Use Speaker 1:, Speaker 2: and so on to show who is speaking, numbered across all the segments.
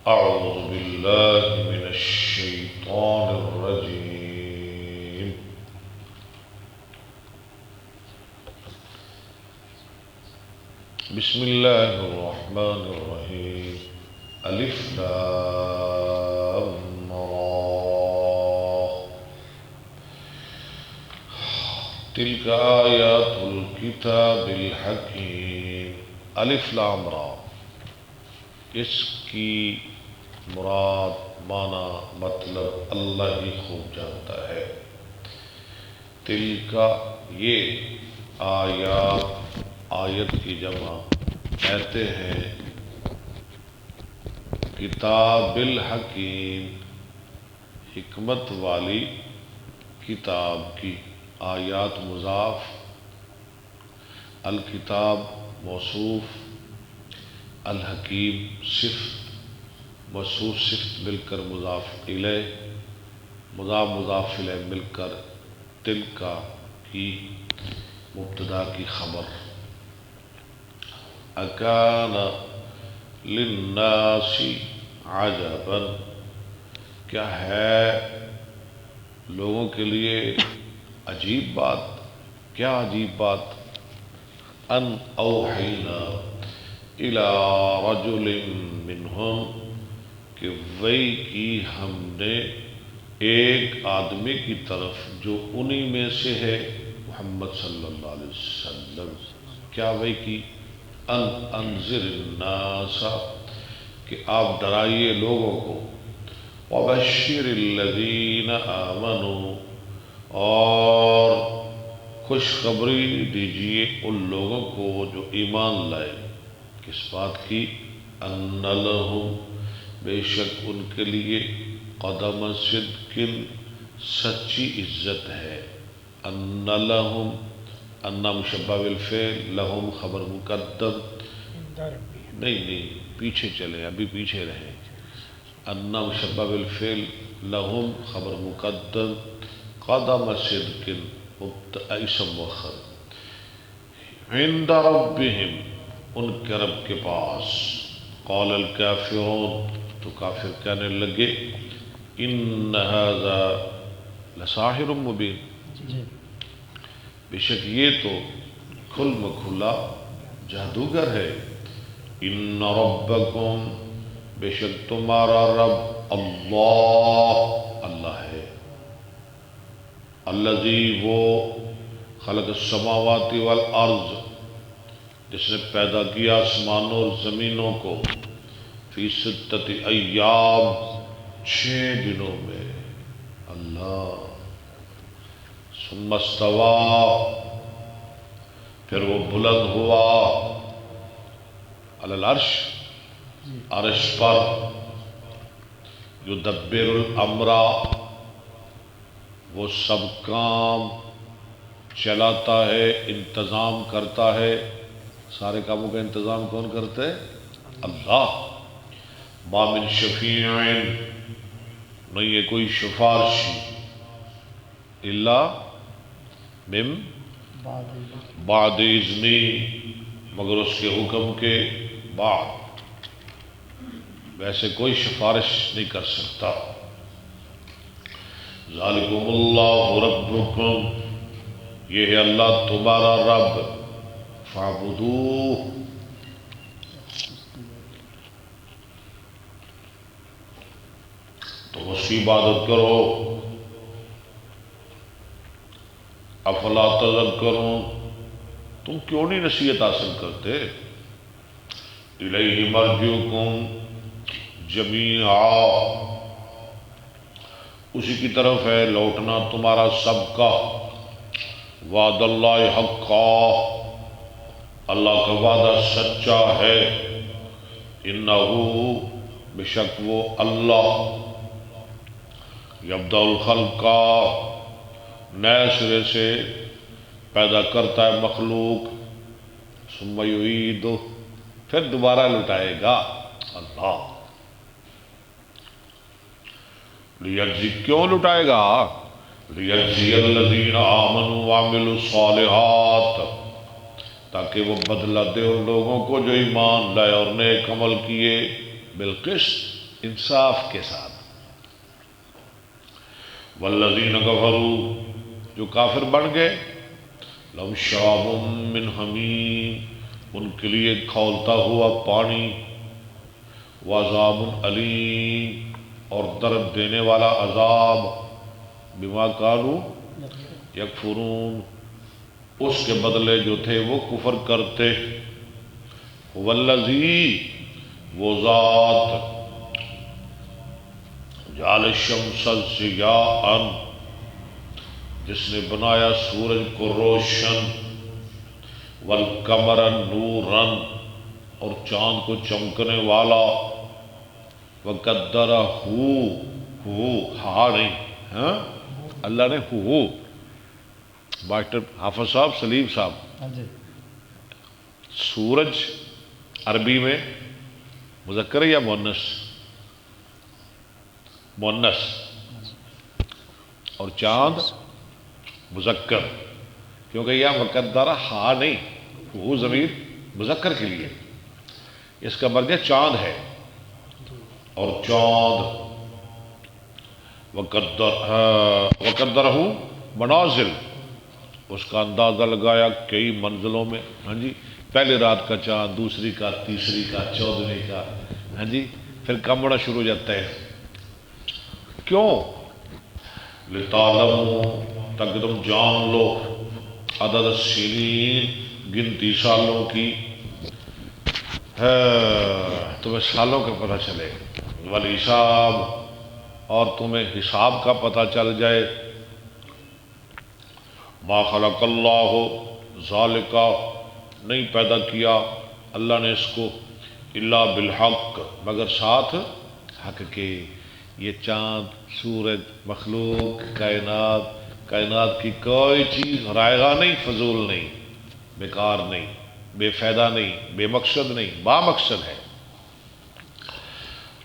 Speaker 1: أعوذ بالله من الشيطان الرجيم. بسم الله الرحمن الرحيم. ألف لام را. تلك آيات الكتاب الحكيم. الف لام را، اس کی مراد معنی مطلب اللہ ہی خوب جانتا ہے۔ تلک یہ آیات، آیت کی جمع کہتے ہیں کتاب الحکیم، حکمت والی کتاب کی۔ آیات مضاف، الکتاب موصوف، الحکیم صفت، موصوف صفت مل کر مضاف الیہ، مضاف الیہ مل کر تلک کی مبتدا کی خبر۔ اکان للناس عجبا، کیا ہے لوگوں کے لیے عجیب بات؟ کیا عجیب بات؟ ان اوحینا الی رجل منہم، کہ وحی کی ہم نے ایک آدمی کی طرف جو انہی میں سے ہے، محمد صلی اللہ علیہ وسلم۔ کیا وحی کی؟ ان انذر الناس، کہ آپ ڈرائیے لوگوں کو، وبشر الذین آمنوا، اور خوشخبری دیجیے ان لوگوں کو جو ایمان لائے۔ کس بات کی؟ ان لہم، بے شک ان کے لیے، قدم صدق، سچی عزت ہے۔ ان لہم، ان مشبہ بالفعل، لہم خبر مقدم، نہیں پیچھے چلیں، ابھی پیچھے رہیں۔ ان مشبہ بالفعل، لہم خبر مقدم، قدم صدق اسم مؤخر، عند ربہم، ان کے رب کے پاس۔ قال الکافرون، تو کافر کہنے لگے، ان ھذا لساحر مبین، بے شک یہ تو کھل مکھلا جادوگر ہے۔ ان ربکم، بے شک تمہارا رب اللہ ہے۔ الذی، وہ، خلق السماوات والارض، جس نے پیدا کیا آسمانوں اور زمینوں کو، فی ستۃ ایام، 6 دنوں میں۔ اللہ، ثم استویٰ، پھر وہ بلند ہوا، علی العرش، عرش پر، یدبر الامر، وہ سب کام چلاتا ہے، انتظام کرتا ہے۔ سارے کاموں کا انتظام کون کرتے؟ اللہ۔ ما من شفیع، نہیں ہے کوئی سفارشی، الا من بعد اذنی، مگر اس کے حکم کے بعد، ویسے کوئی سفارش نہیں کر سکتا۔ ذالکم اللہ ربکم، یہ ہے اللہ تمہارا رب، فاعبدوہ، تو اس کی عبادت کرو۔ افلا تذکرون، تم کیوں نہیں نصیحت حاصل کرتے؟ الیہ مرجعکم جمیعا، اسی کی طرف ہے لوٹنا تمہارا سب کا۔ وعد اللہ حقا، اللہ کا وعدہ سچا ہے۔ انہو، بے شک وہ اللہ، یبدأ الخلق، نئے سرے سے پیدا کرتا ہے مخلوق، ثم یعیدہ، پھر دوبارہ لٹائے گا۔ اللہ، لیجزی، کیوں لٹائے گا؟ لیجزی الذین آمنوا وعملوا الصالحات، تاکہ وہ بدلہ دے ان لوگوں کو جو ایمان لائے اور نیک عمل کیے، بالقسط، انصاف کے ساتھ۔ والذین کفروا، جو کافر بن گئے، لہم شراب من حمیم، ان کے لیے کھولتا ہوا پانی، وعذاب علیم، اور درد دینے والا عذاب، بما کانوا یکفرون، اس کے بدلے جو تھے وہ کفر کرتے۔ والذی، وہ ذات، جعل الشمس ضیاء، جس نے بنایا سورج کو روشن، والقمر نورا، اور چاند کو چمکنے والا، وقدرہ، ہا نہیں، ہاں اللہ نے ہو، ماسٹر حافظ صاحب، سلیم صاحب، سورج عربی میں مذکر ہے یا مؤنث؟ مؤنث، اور چاند مذکر، کیونکہ یہ مقدرہ ہا نہیں، وہ ضمیر مذکر کے لیے، اس کا مرجع چاند ہے، اور چاند وقدرہ منازل، اس کا اندازہ لگایا کئی منزلوں میں، ہاں جی، پہلی رات کا چاند، دوسری کا، تیسری کا، 14ویں کا، ہاں جی، پھر کم ہونا شروع ہو جاتا ہے۔ کیوں؟ لِتَعْلَمُوا، تاکہ تم جان لو، عدد السنین، گنتی سالوں کی، تمہیں سالوں کا پتہ چلے، والحساب، اور تمہیں حساب کا پتہ چل جائے۔ ما خلق اللہ ذالک، نہیں پیدا کیا اللہ نے اس کو، الا بالحق، مگر ساتھ حق کے۔ یہ چاند، سورج، مخلوق، کائنات کی کوئی چیز رائگاں نہیں، فضول نہیں، بیکار نہیں، بے فائدہ نہیں، بے مقصد نہیں، با مقصد ہے۔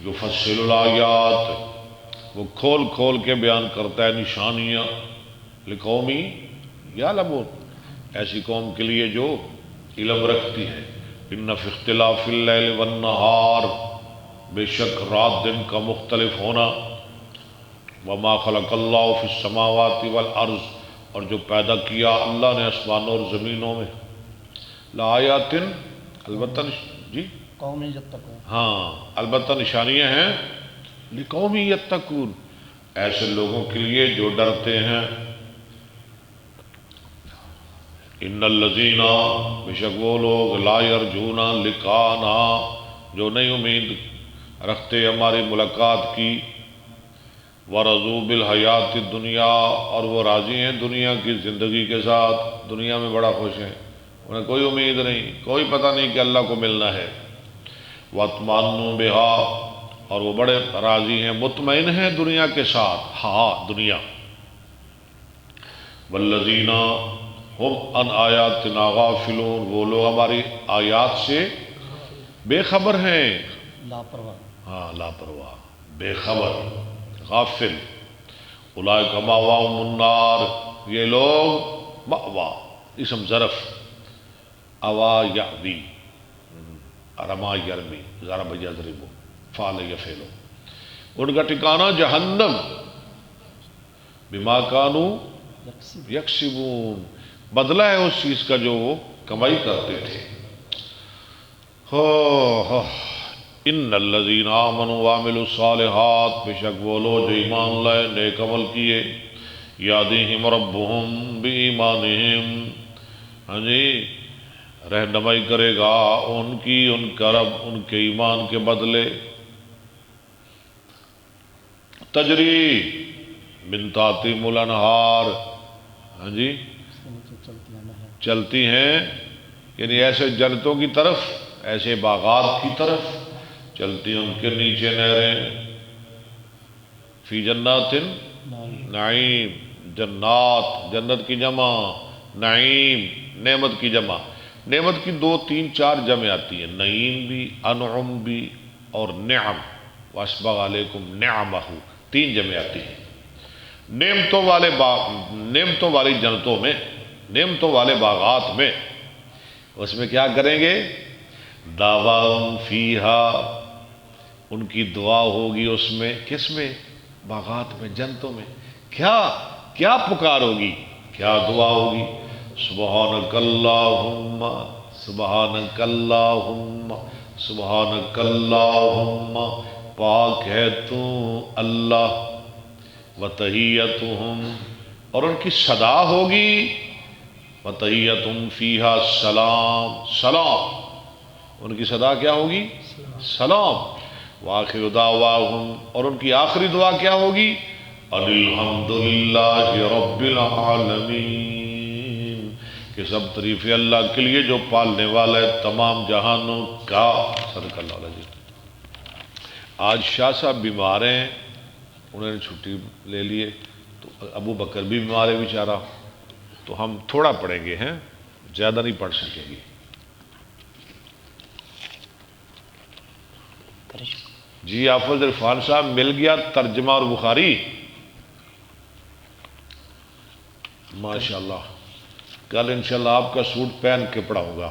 Speaker 1: یفصل الآیات، وہ کھول کھول کے بیان کرتا ہے نشانیاں، لقومی یعلمون، ایسی قوم کے لیے جو علم رکھتی ہے۔ ان فی اختلاف اللیل والنہار، بے شک رات دن کا مختلف ہونا، وما خلق اللہ فی السماوات والارض، اور جو پیدا کیا اللہ نے آسمانوں اور زمینوں میں، لآیات، البتہ جی
Speaker 2: قوم یتقون،
Speaker 1: ہاں البتہ نشانیاں ہیں، لقوم یتقون، ایسے لوگوں کے لیے جو ڈرتے ہیں۔ ان الذین، بے شک وہ لوگ، لا یرجون لقاءنا، جو نہیں امید رکھتے ہماری ملاقات کی، ورضوا بالحیات الدنیا، اور وہ راضی ہیں دنیا کی زندگی کے ساتھ، دنیا میں بڑا خوش ہیں، انہیں کوئی امید نہیں، کوئی پتہ نہیں کہ اللہ کو ملنا ہے۔ واطمأنوا بها، اور وہ بڑے راضی ہیں، مطمئن ہیں دنیا کے ساتھ، ہاں دنیا۔ والذین ہم عن آیاتنا غافلون، وہ لوگ ہماری آیات سے بے خبر ہیں،
Speaker 2: لاپرواہ،
Speaker 1: ہاں لاپرواہ، بے خبر، غافل۔ اولئک مأواہم النار، یہ لوگ، مأوا اسم ظرف، اوا یعوی، رما یرمی، ضرب یضرب، فعل یفعل، ان کا ٹھکانہ جہنم، بما کانوا یکسبون، بدلہ ہے اس چیز کا جو وہ کمائی کرتے تھے۔ ان الذین آمنوا وعملوا الصالحات، بے شک وہ لوگ جو ایمان لائے، نیک عمل کیے، یہدیہم ربہم بایمانہم، ہاں جی، رہنمائی کرے گا ان کی ان کا رب ان کے ایمان کے بدلے، تجری من تحتہم الانہار، ہاں جی، چلتی ہیں، یعنی ایسے جنتوں کی طرف، ایسے باغات کی طرف چلتی ہیں، ان کے نیچے نہریں، فی جنات نعیم، جنات، جنت کی جمع، نعیم نعمت کی جمع، نعمت کی 2 3 4 جمع آتی ہیں، نعیم بھی، انعم بھی، اور نعم، واسبغ علیکم نعمہ، 3 جمع آتی ہیں۔ نعمتوں والے نعمتوں والی جنتوں میں، نعمتوں والے باغات میں، اس میں کیا کریں گے؟ دعواہم فیہا، ان کی دعا ہوگی اس میں، کس میں؟ باغات میں، جنتوں میں۔ کیا پکار ہوگی، کیا دعا ہوگی؟ سبحانک اللہم، سبحانک اللہم، سبحانک اللہم، پاک ہے تو اللہ، وتحیتہم، اور ان کی صدا ہوگی، وتحیتہم فیہا سلام، سلام، ان کی صدا کیا ہوگی؟ سلام، وآخر دعواہم، اور ان کی آخری دعا کیا ہوگی؟ الحمدللہ رب العالمین، کہ سب تعریف اللہ کے لیے جو پالنے والا ہے تمام جہانوں کا۔ صدق اللہ العظیم۔ آج شاہ صاحب بیمار ہیں، انہوں نے چھٹی لے لیے، تو ابو بکر بھی بیمار ہے بیچارہ، تو ہم تھوڑا پڑھیں گے، ہیں زیادہ نہیں پڑھ سکیں گے۔ جی حافظ عرفان صاحب مل گیا ترجمہ اور بخاری؟ ماشاءاللہ، کل انشاءاللہ آپ کا سوٹ پہن کے پڑھاؤں گا۔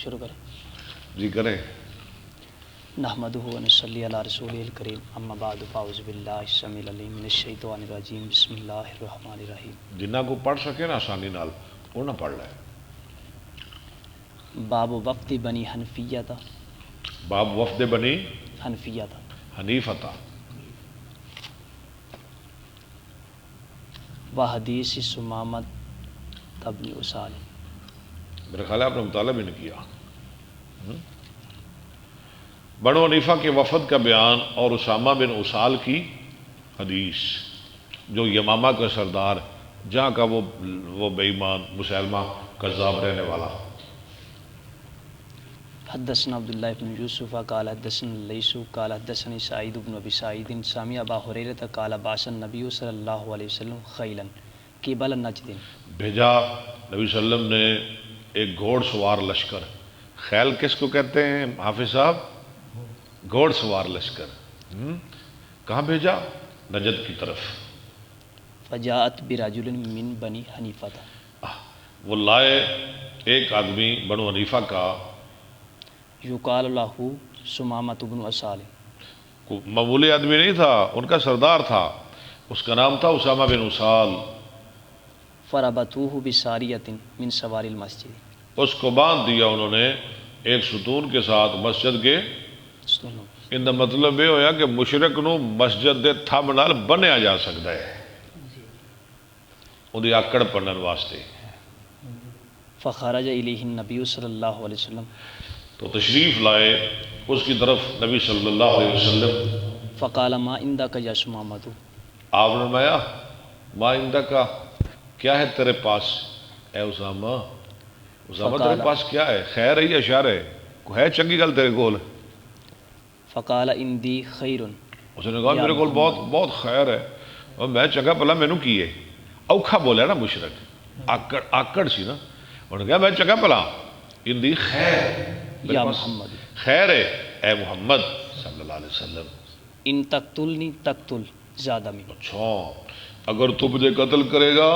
Speaker 2: شروع کریں۔
Speaker 1: جی کریں۔
Speaker 2: نحمدہ و نصلی علی رسولہ الکریم، اما بعد فاعوذ باللہ السمیع العلیم من الشیطان الرجیم، بسم اللہ الرحمن الرحیم۔
Speaker 1: جنہ کو پڑھ سکے نا آسانی نال وہ نہ پڑھ لے۔
Speaker 2: باب وفد بنی حنفیہ،
Speaker 1: باب وفد بنی
Speaker 2: حنفیہ،
Speaker 1: حنیفہ،
Speaker 2: و حدیث سمامت ابن اسال۔
Speaker 1: میرے خیال ہے آپ نے مطالعہ بھی نہیں کیا۔ بنو حنیفہ کے وفد کا بیان اور اسامہ بن اسال کی حدیث، جو یمامہ کا سردار، جہاں کا وہ بے ایمان مسلمہ کذاب رہنے والا۔
Speaker 2: حدثنا عبداللہ بن یوسف قال حدثنا اللیث قال حدثني سعید بن ابی سعید سمع ابا ہریرہ قال بعث النبی صلی اللہ علیہ وسلم خیلا قبل نجد۔
Speaker 1: بھیجا نبی صلی اللہ علیہ وسلم نے ایک گھوڑ سوار لشکر۔ خیل کس کو کہتے ہیں حافظ صاحب؟ گھوڑ سوار لشکر۔ کہاں بھیجا؟ نجد کی طرف۔
Speaker 2: فجاءت برجل من بنی حنیفہ،
Speaker 1: وہ لائے ایک آدمی بنو حنیفہ کا،
Speaker 2: یقال لہ سمامۃ بن اسال،
Speaker 1: معمولی آدمی نہیں تھا، ان کا سردار تھا، اس کا نام تھا اسامہ بن اسال۔
Speaker 2: فربطوہ بساریۃ من سوار المسجد،
Speaker 1: اس کو باندھ دیا انہوں نے ایک ستون کے ساتھ مسجد کے۔ ان دا مطلب یہ ہویا کہ مشرک نو مسجد دے تھم نال بنیا جا سکتا ہے، اندی آکڑ پڑھن واسطے۔
Speaker 2: فخرج الیہ النبی صلی اللہ علیہ وسلم،
Speaker 1: تو تشریف لائے اس کی طرف نبی صلی اللہ علیہ وسلم۔
Speaker 2: فقال ما عندک یا سمامۃ،
Speaker 1: آپ نے فرمایا ما عندک، کیا ہے تیرے پاس اے اسامہ؟ اسامہ تیرے پاس کیا ہے؟ خیر ہے یا شر ہے؟ کوئی ہے چنگی گل تیرے کول؟
Speaker 2: فقال اندی خیر،
Speaker 1: اس نے کہا میرے کول بہت خیر ہے، اور میں چنگا بھلا مینوں کی ہے؟ اوکھا بولیا نا مشرک، آکڑ سی نا، انہوں نے کہا میں چنگا بھلا، اندی خیر،
Speaker 2: یا محمد،
Speaker 1: خیر ہے اے محمد صلی اللہ علیہ وسلم۔
Speaker 2: ان تقتلنی تقتل زاد من،
Speaker 1: اچھا اگر تو مجھے قتل کرے گا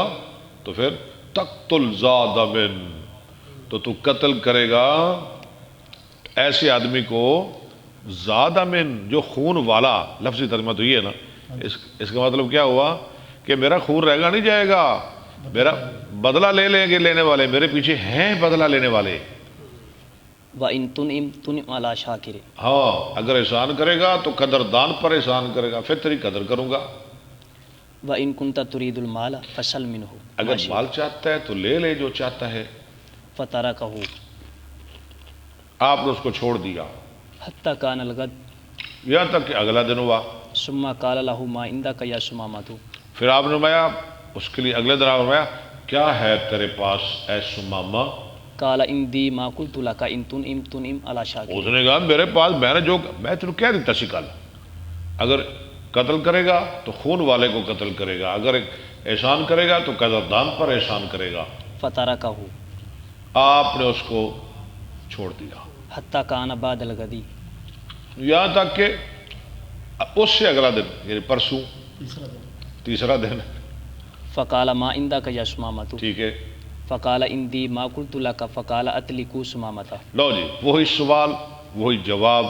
Speaker 1: تو پھر تقتل زاد من، تو قتل کرے گا ایسے آدمی کو زاد من جو خون والا۔ لفظی ترجمہ تو یہ ہے نا، اس کا مطلب کیا ہوا کہ میرا خون رہ گا نہیں جائے گا، میرا بدلہ لے لیں گے لینے والے، میرے پیچھے ہیں بدلہ لینے والے۔
Speaker 2: وَإِن تُنْعِمْ تُنْعِمْ عَلَىٰ شَاكِرٍ،
Speaker 1: ہاں اگر احسان کرے گا تو قدردان پر احسان کرے گا، پھر تیری قدر کروں گا۔
Speaker 2: وَإِن كُنْتَ تُرِيدُ الْمَالَ فَسَلْ مِنْهُ،
Speaker 1: اگر مال چاہتا ہے تو لے لے جو چاہتا ہے۔
Speaker 2: فَتَرَكَهُ،
Speaker 1: آپ نے اس کو چھوڑ دیا
Speaker 2: حَتَّى كَانَ الْغَدُ،
Speaker 1: یہاں تک کہ اگلا دن ہوا۔
Speaker 2: ثُمَّ قَالَ لَهُ مَا عِندَكَ يَا سُمَامَةُ،
Speaker 1: پھر آپ نے فرمایا اس کے لیے اگلے دن آپ نے فرمایا کیا ہے تیرے پاس اے سمامہ؟
Speaker 2: قَالَ عِنْدِي مَا قُلْتُ لَكَ إِن تُنْعِمْ تُنْعِمْ عَلَىٰ شَاكِرٍ،
Speaker 1: اس نے کہا میرے پاس میں تجھے کہہ دیتا سی کل، اگر قتل کرے گا تو خون والے کو قتل کرے گا، اگر احسان کرے گا تو قدردان پر احسان کرے گا۔
Speaker 2: فَتَرَكَهُ،
Speaker 1: آپ نے اس کو چھوڑ دیا
Speaker 2: حَتَّى كَانَ بَعْدَ الْغَدِ،
Speaker 1: یہاں تک کہ اس سے اگلا دن یعنی پرسوں تیسرا دن،
Speaker 2: فَقَالَ مَا عِندَكَ يَا سُمَامَةُ،
Speaker 1: ٹھیک ہے،
Speaker 2: فَقَالَ عِنْدِي مَا قُلْتُ لَكَ، فَقَالَ أَطْلِقُوا سُمَامَةَ،
Speaker 1: لو جی وہی سوال وہی جواب،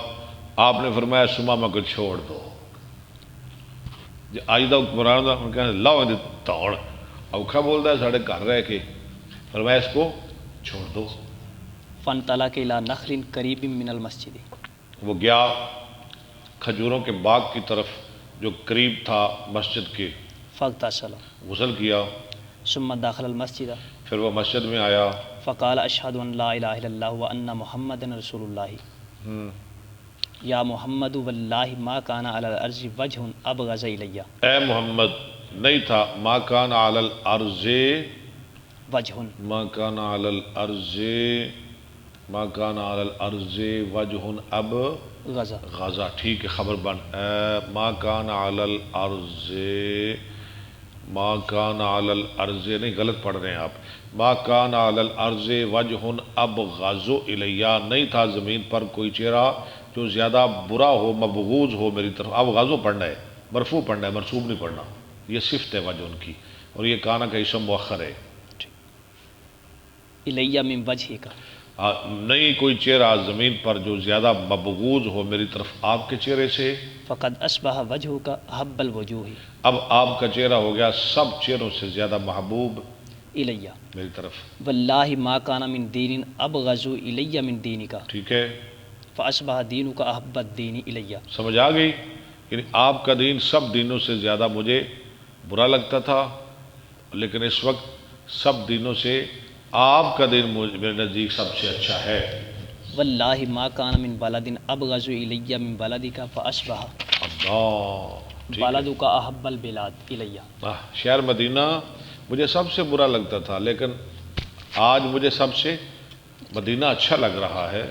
Speaker 1: آپ نے فرمایا سمامہ کو چھوڑ دو، آج دا قرآن دا کہنے لاؤ دے توڑ اوکھا بولتا ہے ساڑھے گھر رہ کے، فرمایا اس کو چھوڑ دو۔
Speaker 2: فانطلق الی نخل قریب من المسجد،
Speaker 1: وہ گیا کھجوروں کے باغ کی طرف جو قریب تھا مسجد کے،
Speaker 2: فاغتسل،
Speaker 1: غسل کیا،
Speaker 2: ثم دخل المسجد
Speaker 1: پھر وہ مسجد میں آیا،
Speaker 2: فقال اشہد ان لا الہ الا اللہ وان محمد رسول اللہ، یا محمد واللہ ما کان علی الارض وجہ ابغض الی،
Speaker 1: اے محمد نہیں تھا ما کان علی الارض،
Speaker 2: وجہ
Speaker 1: ما کان علی الارض، ما کان علی الارض وجہ اب
Speaker 2: غزہ،
Speaker 1: غزہ، ٹھیک ہے خبر بن، ما کان علی الارض، ما کان علی الارض نہیں غلط پڑھ رہے ہیں آپ، ما کان علی الارض وجہ ابغض الیہ، نہیں تھا زمین پر کوئی چہرہ جو زیادہ برا ہو مبغوض ہو میری طرف، اب غازو پڑھنا ہے، مرفوع پڑھنا ہے، منصوب نہیں پڑھنا، یہ صفت ہے وجہ ان کی، اور یہ کانا کا اسم مؤخر ہے،
Speaker 2: الیہ من وجہ کا،
Speaker 1: نہیں کوئی چہرہ زمین پر جو زیادہ مبغوض ہو میری طرف آپ کے چہرے سے،
Speaker 2: فقد اصبح وجہ کا حب الوجوہ
Speaker 1: اب آپ کا چہرہ ہو گیا سب چہروں سے زیادہ محبوب
Speaker 2: الیہ،
Speaker 1: میری طرف،
Speaker 2: واللہ ما کان من دین ابغض الیہ من دینک،
Speaker 1: ٹھیک ہے،
Speaker 2: فاصبح دینک احب الدین الیہ،
Speaker 1: سمجھ آ گئی، یعنی آپ کا دین سب دینوں سے زیادہ مجھے برا لگتا تھا، لیکن اس وقت سب دینوں سے آپ کا دین میرے نزدیک سب سے اچھا ہے،
Speaker 2: واللہ ما کان من بلد ابغض الیہ من بلدک فاصبح
Speaker 1: اللہ، ٹھیک ہے،
Speaker 2: بلدک احب البلاد الیہ،
Speaker 1: شہر مدینہ مجھے سب سے برا لگتا تھا، لیکن آج مجھے سب سے مدینہ اچھا لگ رہا ہے،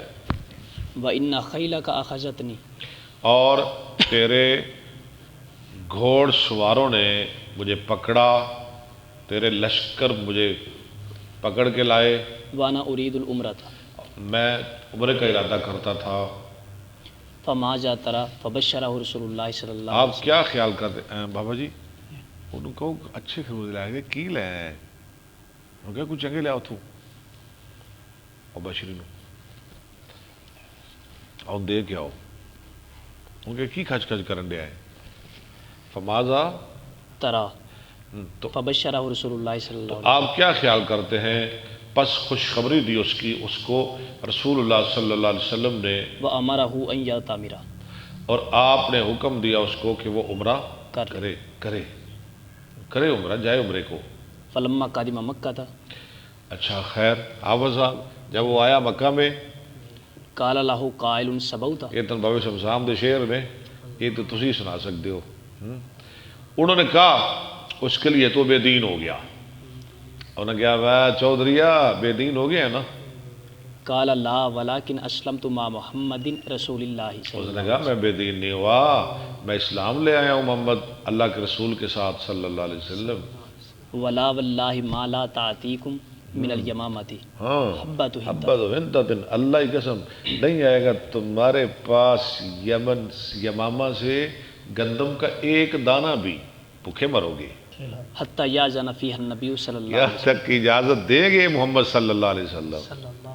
Speaker 2: وان خیلک اخذتنی،
Speaker 1: اور تیرے گھوڑ سواروں نے مجھے پکڑا، تیرے لشکر مجھے پکڑ کے لائے،
Speaker 2: وانا ارید العمرۃ،
Speaker 1: میں عمرے کا ارادہ کرتا تھا،
Speaker 2: فماذا ترى فبشرہ رسول اللہ صلی اللہ علیہ
Speaker 1: آپ کیا خیال کرتے ہیں بابا جی؟ انہوں کو اچھے خرید لائے گے کی لے ہیں انہوں کہا کچھ چنگے لے آؤ تھو اور بشری نو اور دے کے آؤ، ان کے کی کھچ کھچ کرن دیا ہے، فماذا
Speaker 2: ترى
Speaker 1: تو
Speaker 2: فبشرہ رسول اللہ صلی اللہ علیہ
Speaker 1: آپ کیا خیال کرتے ہیں؟ پس خوشخبری دی اس کی، اس کو رسول اللہ صلی اللہ علیہ وسلم نے،
Speaker 2: وسلم، وامرہ ان یعتمر،
Speaker 1: اور آپ نے حکم دیا اس کو کہ وہ عمرہ
Speaker 2: کرے،
Speaker 1: کرے عمرہ، جائے عمرے کو،
Speaker 2: فلما قادم مکہ تھا،
Speaker 1: اچھا خیر آوازہ جب وہ آیا مکہ میں،
Speaker 2: قال له قائل سبوتا،
Speaker 1: یہ تن بابے شمسام دے شعر نے، یہ تو تسی سنا سکتے ہو، انہوں نے کہا اس کے لیے تو بے دین ہو گیا، انہوں نے کہا وہ چودھریا بے دین ہو گیا ہے نا،
Speaker 2: قال لا ولكن اسلمت مع محمد رسول اللہ صلی
Speaker 1: اس
Speaker 2: اللہ
Speaker 1: نے کہا میں بے دین نہیں ہوا، میں اسلام لے آیا ہوں محمد اللہ کے رسول کے ساتھ صلی اللہ علیہ وسلم،
Speaker 2: ولا واللہ ما لا تعطیکم من الیمامۃ
Speaker 1: ہاں
Speaker 2: حبۃ
Speaker 1: حبت وحنتن، اللہ کی قسم نہیں آئے گا تمہارے پاس یمن یمامہ سے گندم کا ایک دانہ بھی، بھوکے مرو گے،
Speaker 2: حتی یاذن فیہ النبی صلی اللہ
Speaker 1: یہاں
Speaker 2: علیہ
Speaker 1: تک کی اجازت دے گے محمد صلی اللہ علیہ وسلم،
Speaker 2: وسلم۔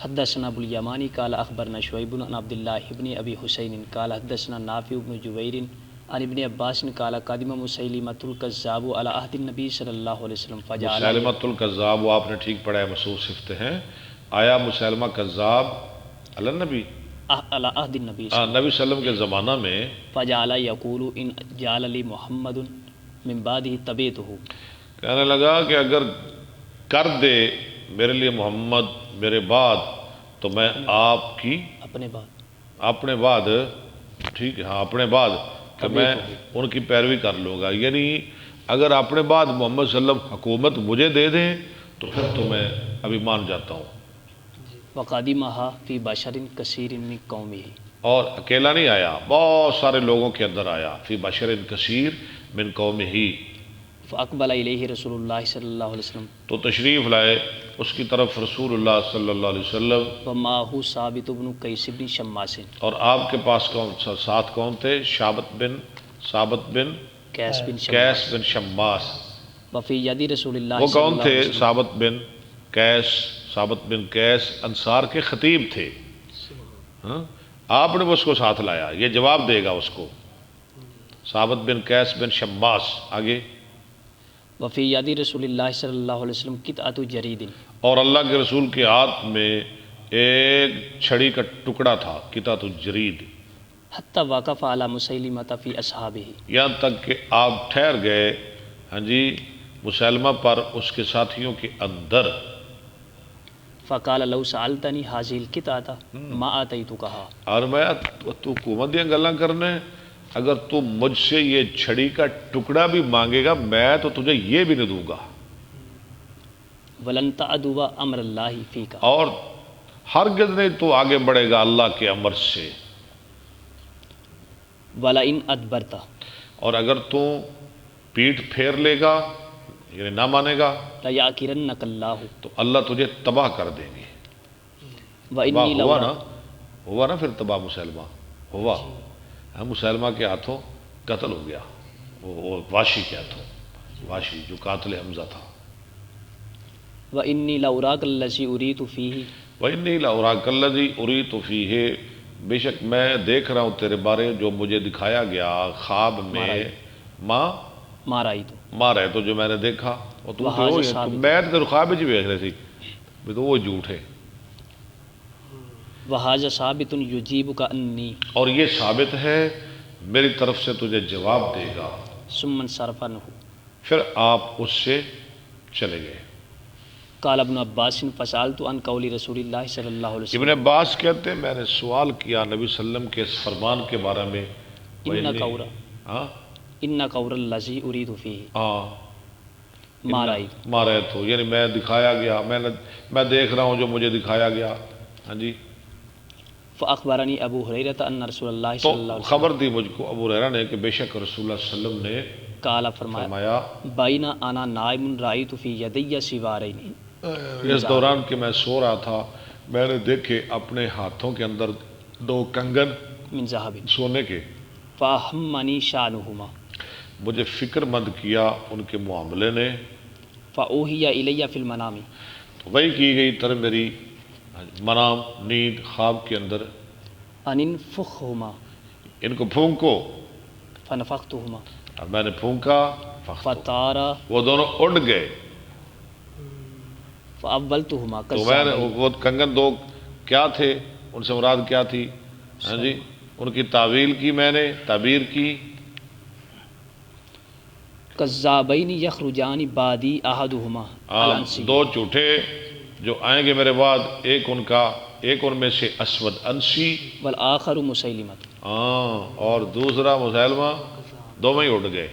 Speaker 2: حدثنا ابو الیمانی قال اخبرنا شعیب عن عبد اللہ ابن ابی حسین قال حدثنا نافع بن جبیر عن ابن عباس قال قدم مسیلمۃ الکذاب علی عہد النبی صلی اللہ علیہ وسلم فجعل،
Speaker 1: مسیلمۃ الکذاب وہ آپ نے ٹھیک پڑھا ہے، مصروف صفت ہیں، آیا مسیلمہ کذاب علی النبی،
Speaker 2: علی عہد النبی
Speaker 1: نبی صلی اللہ علیہ وسلم کے زمانہ میں،
Speaker 2: فجعل یقول ان جعل لی محمد من بعدہ تبیتہ،
Speaker 1: کہنے لگا کہ اگر کر دے میرے لیے محمد میرے بعد تو میں آپ کی
Speaker 2: اپنے بعد،
Speaker 1: اپنے بعد، ٹھیک ہے ہاں اپنے بعد کہ میں ان کی پیروی کر لوں گا، یعنی اگر اپنے بعد محمد صلی اللہ علیہ وسلم حکومت مجھے دے دیں تو پھر تو میں ابھی مان جاتا ہوں،
Speaker 2: وقادمہا فی بشر کثیر من قومہ،
Speaker 1: اور اکیلا نہیں آیا، بہت سارے لوگوں کے اندر آیا، فی بشر کثیر من قومہ،
Speaker 2: فاقبل الیہ رسول اللہ صلی اللہ علیہ وسلم،
Speaker 1: تو تشریف لائے اس کی طرف رسول اللہ صلی اللہ علیہ وسلم،
Speaker 2: ومعہ ثابت بن قیس بن شماس،
Speaker 1: اور آپ کے پاس کون ساتھ کون تھے؟ ثابت بن
Speaker 2: قیس بن
Speaker 1: قیس
Speaker 2: شماس،
Speaker 1: بن شماس،
Speaker 2: وفی ید رسول اللہ
Speaker 1: وہ
Speaker 2: صلی
Speaker 1: کون
Speaker 2: اللہ
Speaker 1: تھے؟
Speaker 2: علیہ وسلم،
Speaker 1: ثابت بن قیس انصار کے خطیب تھے، ہاں آپ نے اس کو ساتھ لایا، یہ جواب دے گا اس کو۔ ثابت بن قیس بن شماس، آگے۔
Speaker 2: وفی یادی رسول اللہ صلی اللہ علیہ وسلم قطعۃ جرید،
Speaker 1: اور اللہ کے رسول کے ہاتھ میں ایک چھڑی کا ٹکڑا تھا، قطعۃ الجرید،
Speaker 2: حتی وقف علی مسیلمۃ فی اصحابہ،
Speaker 1: یہاں تک کہ آپ ٹھہر گئے ہاں جی مسلمہ پر اس کے ساتھیوں کے اندر۔
Speaker 2: فقال لو سألتنی ھذہ القطعۃ ما آتیتکھا،
Speaker 1: اور میں تو حکومت دیا گلاں کرنے، اگر تو مجھ سے یہ چھڑی کا ٹکڑا بھی مانگے گا میں تو تجھے یہ بھی نہیں دوں گا،
Speaker 2: ولن تعدوا امر اللہ فیک،
Speaker 1: اور ہرگز نہیں تو آگے بڑھے گا اللہ کے امر سے،
Speaker 2: ولئن ادبرت،
Speaker 1: اور اگر تو پیٹھ پھیر لے گا یعنی نہ مانے گا
Speaker 2: لیعکرنک اللہ،
Speaker 1: تو اللہ تجھے تباہ کر دیں گے۔
Speaker 2: وانی
Speaker 1: ہوا نا، ہوا نا پھر تباہ مسلمہ ہوا، ہم مسلمہ کے ہاتھوں قتل ہو گیا، وہ واشی کے ہاتھوں، واشی جو قاتل حمزہ تھا۔
Speaker 2: وانی لاراک الذی اریت فیہ،
Speaker 1: وَإِنِّي لَأُرَاكَ الَّذِي أُرِيتُ فِيهِ، بے شک میں دیکھ رہا ہوں تیرے بارے جو مجھے دکھایا گیا خواب میں،
Speaker 2: ما رأیت،
Speaker 1: ماں رہے تو جو میں نے دیکھا، اور تو
Speaker 2: وہاذا
Speaker 1: تو
Speaker 2: ثابت،
Speaker 1: میں تو خواب ہی دیکھ رہی تھی بھی تو وہ جھوٹ ہے،
Speaker 2: وہذا ثابت یجیبک انی،
Speaker 1: اور یہ ثابت ہے میری طرف سے تجھے جواب دے گا۔
Speaker 2: ثم انصرف عنہ،
Speaker 1: پھر آپ اس سے چلے گئے۔
Speaker 2: قال ابن عباس فسألت عن قول رسول اللہ صلی اللہ علیہ وسلم،
Speaker 1: ابن عباس کہتے ہیں میں نے سوال کیا نبی صلی اللہ علیہ وسلم کے اس فرمان کے بارے میں، ہاں
Speaker 2: ان قور الذی ارید فیہ
Speaker 1: ہاں
Speaker 2: ما رأیت،
Speaker 1: ماں رہے تو یعنی میں دکھایا گیا، میں دیکھ رہا ہوں جو مجھے دکھایا گیا، ہاں جی۔
Speaker 2: فاخبرنی ابو ہریرہ ان رسول اللہ
Speaker 1: تو
Speaker 2: صلی اللہ علیہ
Speaker 1: خبر دی مجھ کو ابو ہریرہ نے کہ بے شک رسول اللہ صلی اللہ علیہ وسلم نے
Speaker 2: وسلم قال
Speaker 1: فرمایا
Speaker 2: بین انا نائم رأیت فی یدی سوارین،
Speaker 1: اس دوران کہ میں سو رہا تھا میں نے دیکھے اپنے ہاتھوں کے اندر دو کنگن
Speaker 2: من ذہب،
Speaker 1: سونے کے،
Speaker 2: فاہمنی شانہما،
Speaker 1: مجھے فکر مند کیا ان کے معاملے نے،
Speaker 2: فاوحی الی فی المنام،
Speaker 1: تو وہی کی گئی تر میری منام نیند خواب کے اندر،
Speaker 2: ان انفخہما،
Speaker 1: ان کو پھونکو،
Speaker 2: فنفختہما،
Speaker 1: اور میں نے پھونکا،
Speaker 2: فطارا،
Speaker 1: وہ دونوں اڑ گئے،
Speaker 2: فاولتہما
Speaker 1: تو میں نے
Speaker 2: کذابین،
Speaker 1: وہ کنگن دو کیا تھے، ان سے مراد کیا تھی، ہاں جی ان کی تعویل کی، میں نے تعبیر کی،
Speaker 2: کذابین یخرجان بعدی احدہما الانسی،
Speaker 1: دو جھوٹے جو آئیں گے میرے بعد، ایک ان میں سے اسود انسی،
Speaker 2: والآخر مسیلمۃ،
Speaker 1: اور دوسرا مسلمہ، دو میں ہی اڑ گئے۔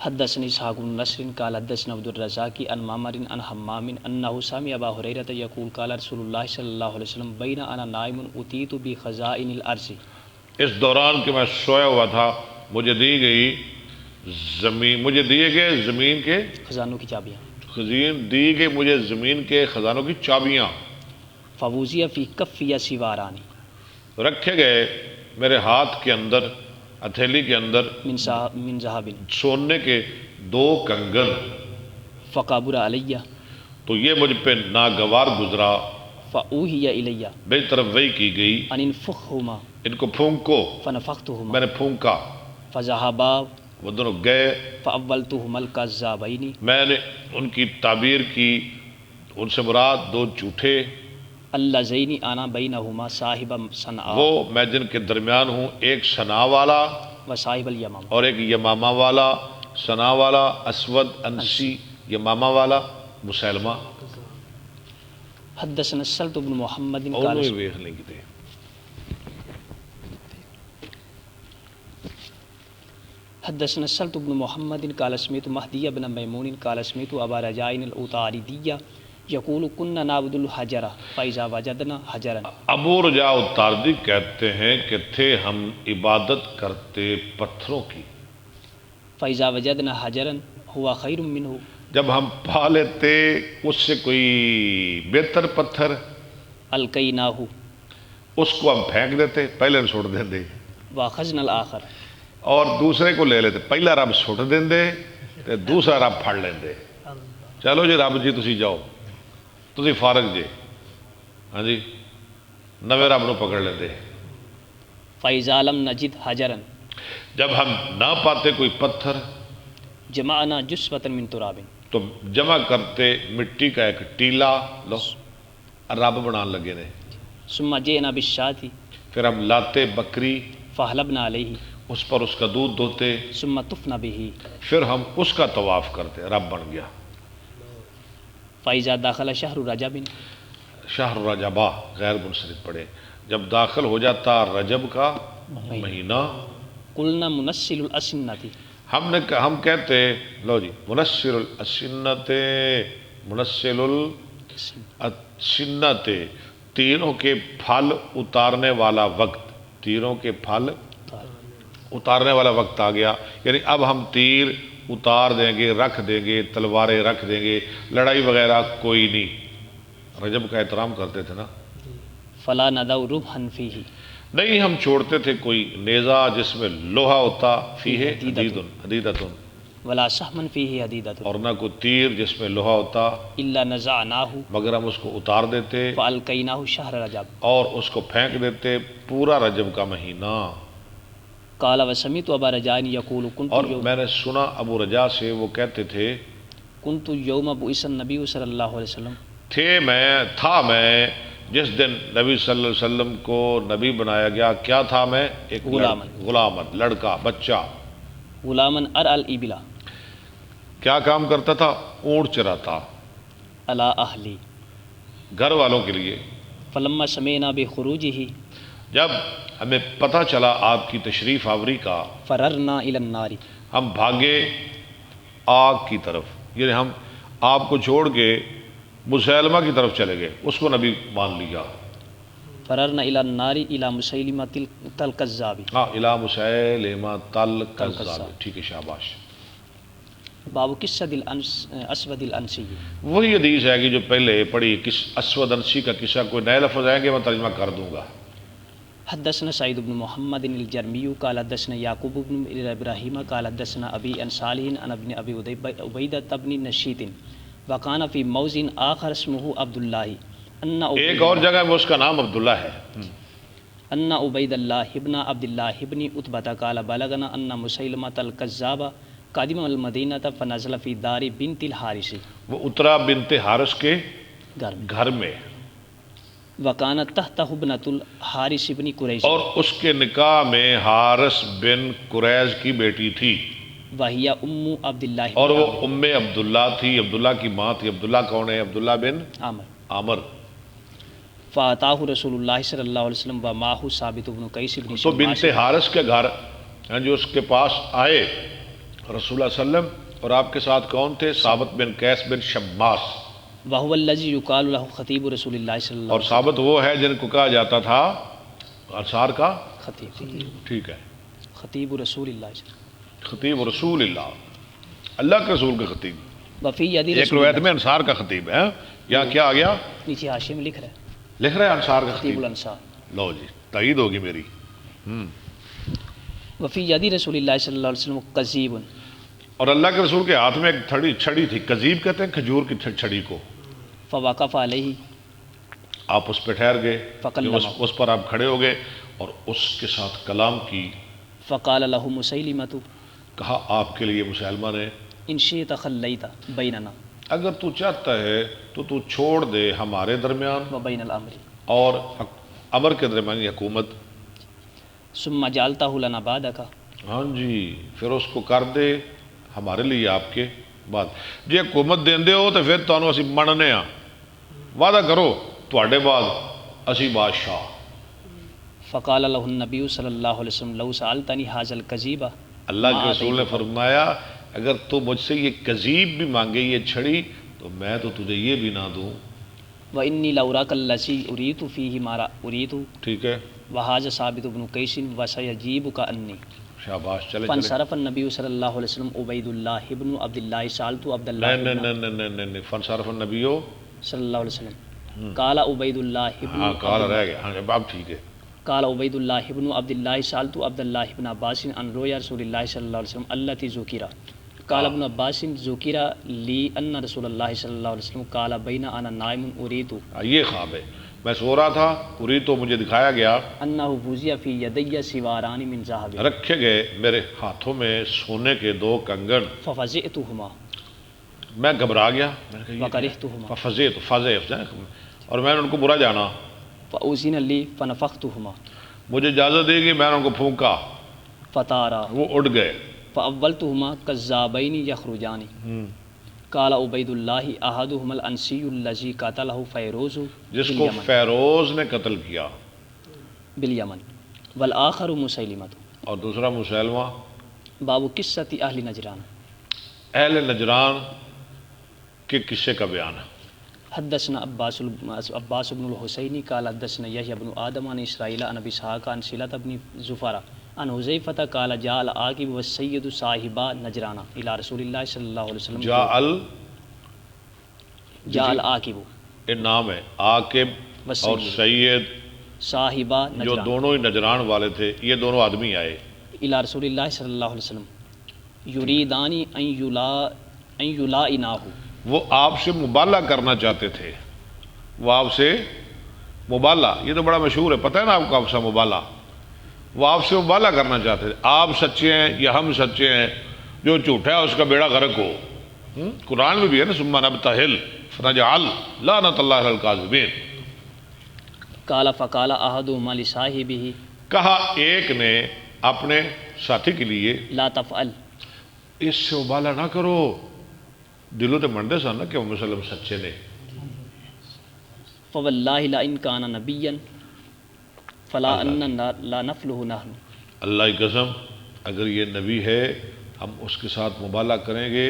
Speaker 2: حدثني اسحاق بن نصر قال حدثنا عبد الرزاق عن معمر عن حمام انه سمع ابا هريره يقول قال رسول الله صلى الله عليه وسلم بين انا نائم اتيت بخزائن الارض،
Speaker 1: اس دوران کہ میں سویا ہوا تھا مجھے دیے گئے زمین کے
Speaker 2: خزانوں کی چابیاں،
Speaker 1: دی گئی مجھے زمین کے خزانوں کی چابیاں،
Speaker 2: فوزی فی کفی سواران،
Speaker 1: رکھے گئے میرے ہاتھ کے اندر، ہتھیلی کے اندر،
Speaker 2: من ذهب،
Speaker 1: سونے کے دو کنگن،
Speaker 2: فقابر علی،
Speaker 1: تو یہ مجھ پہ ناگوار گزرا،
Speaker 2: فاوحی الی
Speaker 1: میری طرف وحی کی گئی،
Speaker 2: ان انفخہما،
Speaker 1: ان کو پھونکو،
Speaker 2: فنفختہما،
Speaker 1: میں نے پھونکا،
Speaker 2: فذهبا،
Speaker 1: وہ دونوں گئے،
Speaker 2: فاولتہما الکذابین،
Speaker 1: میں نے ان کی تعبیر کی، ان سے مراد دو جھوٹے،
Speaker 2: اللذین انا بینہما صاحب صنعاء،
Speaker 1: وہ میں جن کے درمیان ہوں، ایک صنعاء والا
Speaker 2: وصاحب الیمامہ،
Speaker 1: اور ایک یمامہ والا، صنعاء والا اسود انسی، یمامہ والا مسلمہ،
Speaker 2: حدثنا السلط بن محمد
Speaker 1: اور
Speaker 2: قال
Speaker 1: انہوں ویخ لیں گے۔
Speaker 2: حدثنا السلط بن محمد قال سمعت مهدي بن ميمون قال سمعت ابا رجاء الأوطاردي يقول كنا نعبد الحجر فإذا وجدنا حجرا،
Speaker 1: ابو رجاء الطاردی کہتے ہیں کہ تھے ہم عبادت کرتے پتھروں کی،
Speaker 2: فإذا وجدنا حجرا هو خير منه،
Speaker 1: جب ہم پا لیتے اس سے کوئی بہتر پتھر،
Speaker 2: القيناه،
Speaker 1: اس کو ہم پھینک دیتے، پہلے چھوڑ دیں،
Speaker 2: واخذنا الآخر،
Speaker 1: اور دوسرے کو لے لیتے، پہلا رب چھوڑ دیں تے دوسرا رب پھڑ لیندے، چلو جی رب جی تسی جاؤ، تسی فارغ جی، ہاں جی، نویں رب نو پکڑ لیندے۔
Speaker 2: فَإِذَا لَمْ نَجِدْ حَجَرًا
Speaker 1: جب ہم نہ پاتے کوئی پتھر
Speaker 2: جمعنا جسوة من تراب،
Speaker 1: تو جمع کرتے مٹی کا ایک ٹیلا، لو رب بنان لگے نے۔
Speaker 2: ثم جئنا بالشاة
Speaker 1: پھر ہم لاتے بکری،
Speaker 2: فحلبنا علیہ
Speaker 1: اس پر اس کا دودھ دھوتے،
Speaker 2: ثم طفنا به،
Speaker 1: پھر ہم اس کا طواف کرتے، رب بن گیا۔
Speaker 2: فَإِذَا دَخَلَ شَهْرُ رَجَبٍ
Speaker 1: شہر رجبہ غیر منصرف پڑے، جب داخل ہو جاتا رجب کا مہینہ،
Speaker 2: قلنا منسل الاسنۃ،
Speaker 1: ہم کہتے، لو جی، منسل الاسنت، منسل الاسنت، تیروں کے پھل اتارنے والا وقت، تیروں کے پھل اتارنے والا وقت آ گیا، یعنی اب ہم تیر اتار دیں گے، رکھ دیں گے، تلواریں رکھ دیں گے، لڑائی وغیرہ کوئی نہیں۔ رجب کا احترام کرتے تھے نا۔
Speaker 2: فلا ندع ربحا فیہ،
Speaker 1: نہیں ہم چھوڑتے تھے کوئی نیزہ جس میں لوہا ہوتا، فیہ حدید، حدیدۃ،
Speaker 2: ولا سہما فیہ حدیدۃ،
Speaker 1: اور نہ کوئی تیر جس میں لوہا ہوتا،
Speaker 2: الا نزعناہ
Speaker 1: مگر ہم اس کو اتار دیتے
Speaker 2: فالقیناہ شہر رجب،
Speaker 1: اور اس کو پھینک دیتے پورا رجب کا مہینہ۔
Speaker 2: قال وسمعت ابا رجاء یقول
Speaker 1: اور میں نے سنا ابو رجا سے، وہ کہتے تھے
Speaker 2: کنت یوم بعث النبی صلی اللہ علیہ وسلم،
Speaker 1: تھا میں جس دن نبی صلی اللہ علیہ وسلم کو نبی بنایا گیا، کیا تھا میں؟ ایک غلامن، لڑکا، بچہ۔
Speaker 2: غلامن ارعى الابل،
Speaker 1: کیا کام کرتا تھا؟ اونٹ چراتا،
Speaker 2: علی اہلی،
Speaker 1: گھر والوں کے لیے۔
Speaker 2: فلما سمعنا بخروجہ،
Speaker 1: جب ہمیں پتہ چلا آپ کی تشریف آوری کا،
Speaker 2: فررنا الی النار،
Speaker 1: ہم بھاگے آگ کی طرف، یعنی ہم آپ کو چھوڑ کے مسیلمہ کی طرف چلے گئے، اس کو نبی مان لیا۔
Speaker 2: فررنا الی النار الی مسیلمہ الکذاب،
Speaker 1: ہاں، الی مسیلمہ الکذاب، ٹھیک ہے، شاباش۔
Speaker 2: باب قصۃ الاسود الانسی،
Speaker 1: وہی حدیث ہے کہ جو پہلے پڑھی، اسود انسی کا قصہ، کوئی نئے لفظ آئیں گے میں ترجمہ کر دوں گا۔
Speaker 2: حدثنا سعید بن محمد الجرمی قال حدثنا یعقوب بن ابراہیم قال حدثنا ابی عن صالح عن ابن ابی عبیدۃ بن نشیط وکان فی موضع آخر اسمہ عبد اللہ،
Speaker 1: ایک اور جگہ میں اس کا نام عبداللہ ہے۔
Speaker 2: ان عبید اللہ ابن عبد اللہ ابن عتبہ قال بلغنا ان مسیلمۃ الکذاب قادم المدینہ فنزل فی دار بنت الحارث،
Speaker 1: وہ اترا بنت حارث کے
Speaker 2: گھر
Speaker 1: میں،
Speaker 2: وکانت تحتہ ابنۃ الحارث بن قریش،
Speaker 1: اور اس کے نکاح میں حارث بن قریش کی بیٹی تھی،
Speaker 2: وہی ام عبد اللہ،
Speaker 1: اور وہ ام عبداللہ تھی، عبداللہ کی ماں تھی۔ عبداللہ کون ہے؟ عبداللہ بن عامر۔
Speaker 2: فاتاہ رسول اللہ صلی اللہ علیہ وسلم ومعہ ثابت بن قیس بن
Speaker 1: تو بنت حارث کے گھر جو اس کے پاس آئے رسول اللہ صلی اللہ علیہ وسلم، اور آپ کے ساتھ کون تھے؟ ثابت بن قیس بن شماس،
Speaker 2: وہو الذی یقال له خطیب رسول اللہ صلی اللہ
Speaker 1: اور
Speaker 2: علیہ
Speaker 1: ثابت وہ ہے جن کو کہا جاتا تھا انصار کا
Speaker 2: وسلم خطیب،
Speaker 1: ٹھیک ہے،
Speaker 2: خطیب رسول اللہ،
Speaker 1: خطیب رسول اللہ، اللہ کے رسول کا خطیب۔
Speaker 2: وفی یدی
Speaker 1: ایک
Speaker 2: رسول
Speaker 1: روایت
Speaker 2: اللہ،
Speaker 1: میں انصار کا خطیب ہے، یا کیا آ گیا؟
Speaker 2: نیچے حاشیے میں لکھ رہا ہے
Speaker 1: لکھ رہے ہیں انصار کا
Speaker 2: خطیب
Speaker 1: خطیب۔
Speaker 2: الانصار۔
Speaker 1: لو جی، تائید ہوگی میری۔
Speaker 2: وفی یدی رسول اللہ صلی اللہ علیہ وسلم قضیب،
Speaker 1: اور اللہ کے رسول کے ہاتھ میں ایک چھڑی تھی، قضیب کہتے ہیں کھجور کی چھڑی کو۔
Speaker 2: فوقف علیہ،
Speaker 1: آپ اس پہ ٹھہر گئے،
Speaker 2: فکلمہ،
Speaker 1: اس پر آپ کھڑے ہو گئے اور اس کے ساتھ کلام کی۔
Speaker 2: فقال له مسیلمۃ،
Speaker 1: کہا آپ کے لیے مسلمہ نے،
Speaker 2: ان شئت خلیت بیننا
Speaker 1: اگر تو چاہتا ہے تو تو چھوڑ دے ہمارے درمیان
Speaker 2: وبین الامر،
Speaker 1: اور امر کے درمیان حکومت۔
Speaker 2: ثم جعلتہ لنا بعدک،
Speaker 1: ہاں جی، پھر اس کو کر دے ہمارے لیے آپ کے بعد۔ جی حکومت دیندے ہو تو پھر تانوں اسی مننے ہاں، وعدہ کرو تواڈے بعد اسی بادشاہ۔
Speaker 2: فقال له النبی صلی اللہ علیہ وسلم لو سألتنی ھذا الکذیب،
Speaker 1: اللہ کے رسول نے فرمایا اگر تو مجھ سے یہ کذیب بھی مانگے، یہ چھڑی، تو میں تو تجھے یہ بھی نہ دوں۔
Speaker 2: وانی لاراک الذی اریت فیہ ما اریت،
Speaker 1: ٹھیک ہے،
Speaker 2: وھذا ثابت بن قیس وسیجیبک انی۔
Speaker 1: شاباش، چلے چلے۔
Speaker 2: فانصرف النبی صلی اللہ علیہ وسلم عبید اللہ ابن عبد اللہ سألت عبد اللہ
Speaker 1: نہیں، فانصرف النبی
Speaker 2: صلی اللہ علیہ وسلم قال عبید اللہ ابن،
Speaker 1: ہاں کال رہ گیا، ہاں اب ٹھیک ہے۔
Speaker 2: قال عبید اللہ ابن عبد اللہ سألت عبد اللہ ابن عباس عن رؤیا رسول اللہ صلی اللہ علیہ وسلم التي ذکر، قال ابن عباس ذکر لی ان رسول اللہ صلی اللہ علیہ وسلم قال بین انا نائم اریت۔
Speaker 1: یہ خواب ہے میں سو رہا تھا، پوری تو مجھے دکھایا گیا،
Speaker 2: انہ وضع فی یدی سواران من ذہب
Speaker 1: رکھے گئے میرے ہاتھوں میں سونے کے 2 کنگن،
Speaker 2: ففزعتہما
Speaker 1: میں گھبرا گیا، میں نے کہا یہ
Speaker 2: وکرہتہما
Speaker 1: ففزعت فزع، اور میں نے ان کو برا جانا،
Speaker 2: فأذن لی فنفختہما
Speaker 1: مجھے اجازت دی گئی، میں نے ان کو پھونکا،
Speaker 2: فطارا
Speaker 1: وہ اڑ گئے۔
Speaker 2: فاولتہما کذابین یخرجان قال عبید اللہ احدہما الانسی الذی قتلہ فیروز
Speaker 1: جس کو فیروز نے قتل کیا
Speaker 2: بالیمن والآخر مسیلمہ
Speaker 1: اور دوسرا مسیلمہ۔
Speaker 2: باب قصۃ اہل نجران۔
Speaker 1: اہل نجران کے قصے کا بیان ہے۔
Speaker 2: حدثنا عباس بن الحسین قال حدثنا یحییٰ بن آدم عن اسرائیل عن ابی اسحاق عن صلۃ بن زفر عن حذیفہ قال جاء العاقب والسید صاحبا نجران الی رسول اللہ صلی اللہ علیہ وسلم۔ جاء العاقب
Speaker 1: یہ نام ہے، عاقب اور سید
Speaker 2: صاحبہ
Speaker 1: جو
Speaker 2: نجران
Speaker 1: دونوں ہی نجران والے تھے، یہ دونوں آدمی آئے
Speaker 2: الی رسول اللہ صلی اللہ علیہ وسلم یریدانی ان یلائناہ،
Speaker 1: وہ آپ سے مبالغہ کرنا چاہتے تھے، وہ آپ سے مبالغہ، یہ تو بڑا مشہور ہے، پتہ ہے نا آپ کو آپ سے مبالغہ، وہ آپ سے مبالغہ کرنا چاہتے تھے، آپ سچے ہیں یا ہم سچے ہیں، جو جھوٹا ہے اس کا بیڑا غرق ہو۔ قرآن میں بھی ہے نا ثم نبتہل فنجعل لعنۃ اللہ علی الکاذبین۔
Speaker 2: قال فقال احدہما لصاحبہ
Speaker 1: کہا ایک نے اپنے ساتھی کے لیے،
Speaker 2: لا تفعل،
Speaker 1: اس سے مبالغہ نہ کرو، دلوں تے منڈے سن نا کہ مسلم سچے نے۔
Speaker 2: فواللہ لئن کان نبیا فلا ان لا نفلہ نحن،
Speaker 1: اللہ کی قسم اگر یہ نبی ہے ہم اس کے ساتھ مبالغہ کریں گے،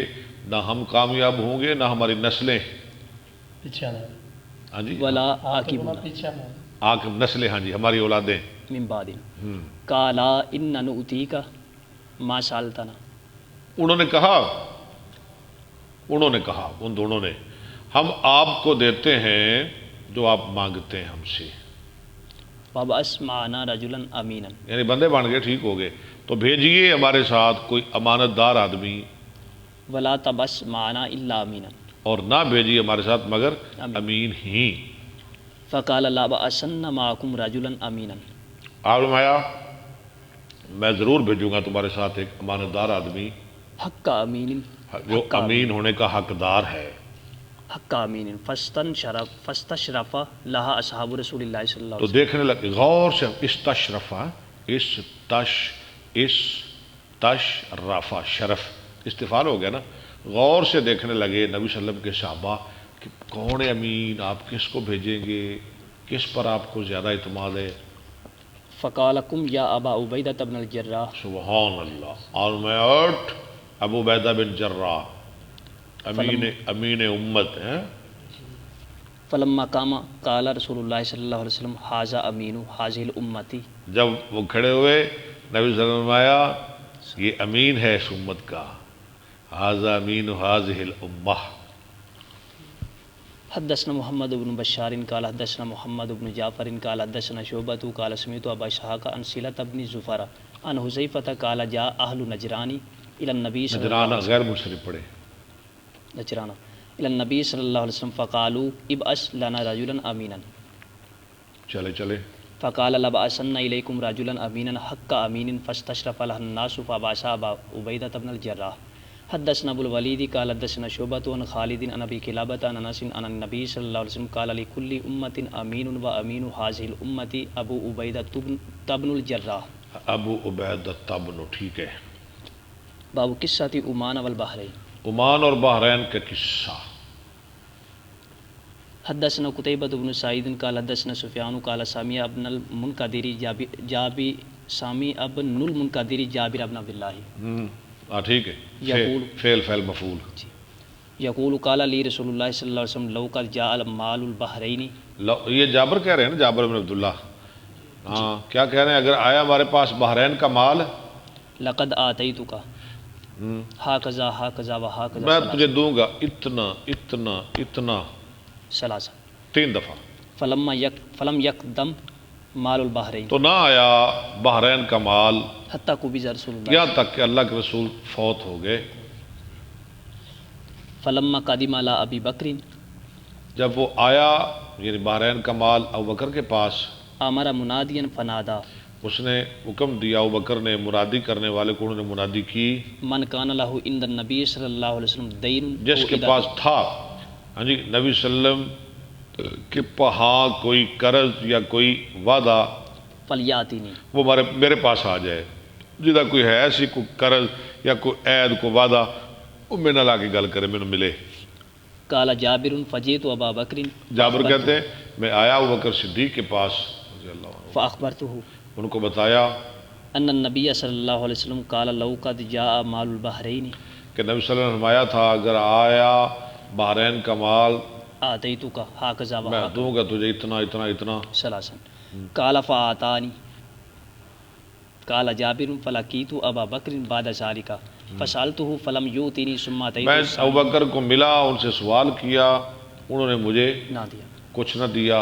Speaker 1: نہ ہم کامیاب ہوں گے نہ ہماری نسلیں۔ ہاں جی،
Speaker 2: ولا عاقبنا
Speaker 1: عاقب نسلیں، ہاں جی ہماری اولادیں۔
Speaker 2: من بعد قالا ان نؤتیک ما سالتنا،
Speaker 1: انہوں نے کہا ان دونوں نے، ہم آپ کو دیتے ہیں جو آپ مانگتے ہیں ہم سے،
Speaker 2: وابعث معنا رجلا امینا،
Speaker 1: یعنی بندے بن گئے، ٹھیک ہو گئے، تو بھیجئے ہمارے ساتھ کوئی امانت دار آدمی،
Speaker 2: ولا تبعث معنا الا امینا،
Speaker 1: اور نہ بھیجئے ہمارے ساتھ مگر امین ہی۔
Speaker 2: فقال لا بعثن معکم رجلا امینا،
Speaker 1: آپ فرمایا میں ضرور بھیجوں گا تمہارے ساتھ ایک امانت دار آدمی
Speaker 2: حق امین،
Speaker 1: جو امین ہونے کا حقدار ہے۔
Speaker 2: حق امین فاستشرف لها اصحاب رسول اللہ صلی اللہ
Speaker 1: تو
Speaker 2: علیہ وسلم،
Speaker 1: دیکھنے لگے غور سے، استشرفا، استشرفا، شرف استفعال ہو گیا نا، غور سے دیکھنے لگے نبی صلی اللہ علیہ وسلم کے صحابہ کہ کون ہے امین، آپ کس کو بھیجیں گے، کس پر آپ کو زیادہ اعتماد ہے۔
Speaker 2: فقال قم یا ابا عبیدہ بن الجراح،
Speaker 1: سبحان اللہ، اور میں اٹھ ابو عبیدہ بن جراح، امین امت ہیں۔
Speaker 2: فلما قام قال رسول اللہ صلی اللہ علیہ وسلم ھذا امین ھذہ الامتی،
Speaker 1: جب وہ کھڑے ہوئے نبی صلی اللہ علیہ وسلم آیا، یہ امین ہے اس امت کا، ھذا امین ھذہ الامہ۔
Speaker 2: حدثنا محمد بن بشار قال حدثنا محمد بن جعفر قال حدثنا شعبۃ قال سمعت ابا اسحاق عن صلۃ بن زفر عن حذیفہ قال جاء اہل نجران الی النبی صلی اللہ
Speaker 1: نجرانہ
Speaker 2: علیہ
Speaker 1: غیر منصرف پڑھے،
Speaker 2: وسلم نجرانہ الی النبی صلی اللہ علیہ وسلم فقالوا ابعث لنا رجلا امینا،
Speaker 1: چلے
Speaker 2: فقال لبعثن الیکم رجلا امینا حق امین فاستشرف له الناس فبعث ابا عبیدہ بن الجراح۔ حدثنا ابو الولید قال حدثنا شعبۃ عن خالد عن ابی قلابۃ عن انس عن النبی صلی اللہ علیہ وسلم قال لكل امة امین وامین هذه الامة ابو عبیدہ بن الجراح۔
Speaker 1: ابو عبیدہ بن، ٹھیک ہے۔
Speaker 2: باب قصۃ عمان والبحرین۔
Speaker 1: عمان اور بحرین کا قصہ۔
Speaker 2: حدثنا قتیبۃ بن سعید قال حدثنا سفیان قال سمع ابن المنکدر جابر بن عبداللہ،
Speaker 1: ٹھیک ہے،
Speaker 2: یقول
Speaker 1: فعل مفعول۔
Speaker 2: یقول قال لی رسول اللہ صلی اللہ علیہ وسلم لو قد جاء مال البحرین،
Speaker 1: یہ جابر کہہ رہے ہیں نا، جابر بن عبداللہ، ہاں کیا کہہ رہے ہیں، اگر آیا ہمارے پاس بحرین کا مال،
Speaker 2: لقد آتیتک ہاکذا ہاکذا و ہاکذا،
Speaker 1: میں تجھے دوں گا اتنا اتنا اتنا،
Speaker 2: ثلاثہ،
Speaker 1: 3 دفعہ۔
Speaker 2: فلم یقدم مال البحرین،
Speaker 1: تو نہ آیا بحرین کا مال
Speaker 2: حتی قبض رسول اللہ،
Speaker 1: یہاں تک کہ اللہ کے رسول فوت ہو گئے۔
Speaker 2: فلما قدم علی ابی بکر،
Speaker 1: جب وہ آیا یعنی بحرین کا مال ابوبکر کے پاس،
Speaker 2: امر منادیا فنادا
Speaker 1: اس نے حکم دیا، ابوبکر نے مرادی کرنے والے کو انہوں نے مرادی کی،
Speaker 2: من کان لہ عند النبی صلی اللہ علیہ وسلم دین
Speaker 1: جس کے پاس تھا ہاں جی نبی صلی اللہ علیہ وسلم کے ہاں کوئی قرض یا کوئی وعدہ،
Speaker 2: فلیاتینی
Speaker 1: وہ میرے پاس آ جائے، جدا کوئی ہے ایسی کوئی قرض یا کوئی عید کو وعدہ، وہ میرے نال آ کے گل کرے، مینوں ملے۔
Speaker 2: قال جابر فجئت ابا بکر
Speaker 1: جابر کہتے ہیں میں آیا ابوبکر صدیق کے پاس رضی اللہ عنہ،
Speaker 2: فاخبرته
Speaker 1: ان کو بتایا
Speaker 2: ان النبی صلی اللہ علیہ وسلم قال لو قد جاء مال البحرین
Speaker 1: کہ نبی صلی اللہ علیہ وسلم نے فرمایا تھا اگر آیا بحرین کا مال
Speaker 2: آتیتک ہکذا و
Speaker 1: میں دوں گا تجھے اتنا اتنا اتنا۔
Speaker 2: ثلاثا قال فآتانی قال جابر فلقیت ابا بکر بعد ذلك فسألته فلم یؤتنی ثم
Speaker 1: میں
Speaker 2: اتیت
Speaker 1: ابوبکر کو ملا، ان سے سوال کیا، انہوں نے مجھے
Speaker 2: نہ دیا،
Speaker 1: کچھ نہ دیا،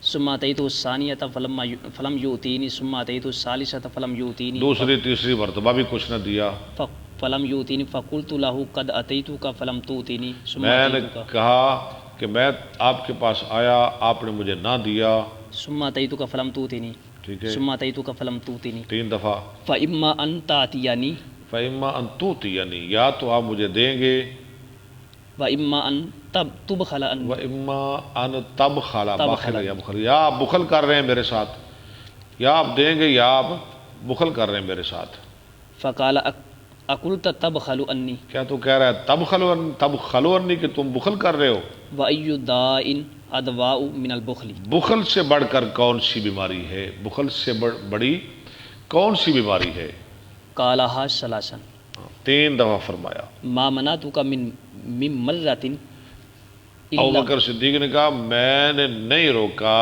Speaker 2: ثم اتیت الثانیۃ فلم یؤتینی ثم اتیت الثالثۃ فلم یؤتینی
Speaker 1: دوسری تیسری مرتبہ بھی کچھ نہ دیا۔
Speaker 2: فلم یؤتینی فقلت له قد اتیتک فلم تؤتنی ثم
Speaker 1: میں نے
Speaker 2: اتیتک
Speaker 1: کہا کہ میں آپ کے پاس آیا، آپ نے مجھے نہ دیا،
Speaker 2: ثم اتیتک فلم تؤتنی
Speaker 1: ٹھیک ہے،
Speaker 2: ثم اتیتک فلم تؤتنی
Speaker 1: 3 دفعہ۔
Speaker 2: فاما ان تاتینی
Speaker 1: فَإِمَّا أَن تُؤْتِيَنِي، یا تو آپ مجھے دیں گے،
Speaker 2: واما ان تبخل ان
Speaker 1: وَإِمَّا أَن تَبْخَلَ،
Speaker 2: تبخل،
Speaker 1: باخل یا بخل، یا آپ بخل کر رہے ہیں میرے ساتھ، یا آپ دیں گے یا آپ بخل کر رہے ہیں میرے ساتھ۔
Speaker 2: فقال اقلت تبخل انی
Speaker 1: کیا تو کہہ رہا ہے تبخلونی کہ تم بخل کر رہے ہو؟
Speaker 2: وای داء ادواء من البخل،
Speaker 1: بخل سے بڑھ کر کون سی بیماری ہے؟ بخل سے بڑی کون سی بیماری ہے؟
Speaker 2: قالها ثلاثا
Speaker 1: 3 دفعہ فرمایا۔
Speaker 2: ما منعتک من مرۃ
Speaker 1: ابوبکر صدیق نے کہا میں نے نہیں روکا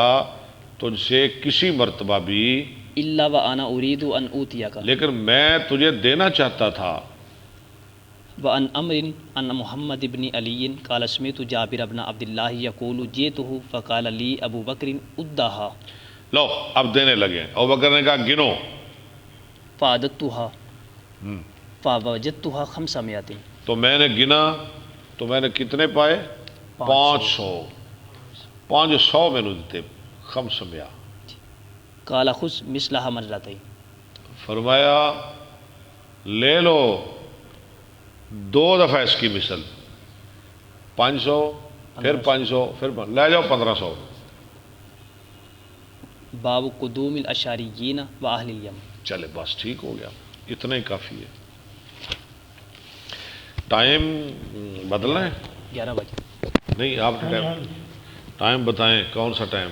Speaker 1: تجھ سے کسی مرتبہ بھی،
Speaker 2: الا وانا اريد ان اوتیک
Speaker 1: لیکن میں تجھے دینا چاہتا تھا۔
Speaker 2: وان امر ان محمد بن علی قال سمعت جابر بن عبد الله يقول جئته فقال لي ابو بکر ادها
Speaker 1: لو اب دینے لگے، ابوبکر نے کہا گنو،
Speaker 2: فعددتها فوجدتها 500،
Speaker 1: تو میں نے گنا تو میں نے کتنے پائے؟ 500 میں نے دیتے 500۔
Speaker 2: قال خذ مثلها مرتين،
Speaker 1: فرمایا لے لو 2 دفعہ اس کی مثل، 500 پھر 500 پھر لے جاؤ 1500۔
Speaker 2: باب قدوم الاشاریین و اہل الیمن۔
Speaker 1: چلے بس ٹھیک ہو گیا، اتنا ہی کافی ہے۔ ٹائم بدلنا ہے؟
Speaker 2: 11 بجے
Speaker 1: نہیں آپ ٹائم بتائیں کون سا ٹائم؟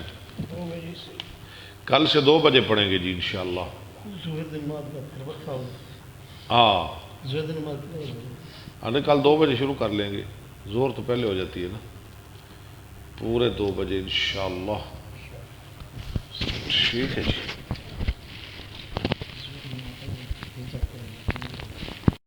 Speaker 1: کل سے 2 بجے پڑھیں گے جی انشاءاللہ۔ ہاں کل 2 بجے شروع کر لیں گے، زور تو پہلے ہو جاتی ہے نا، پورے 2 بجے انشاءاللہ۔ ٹھیک ہے جی۔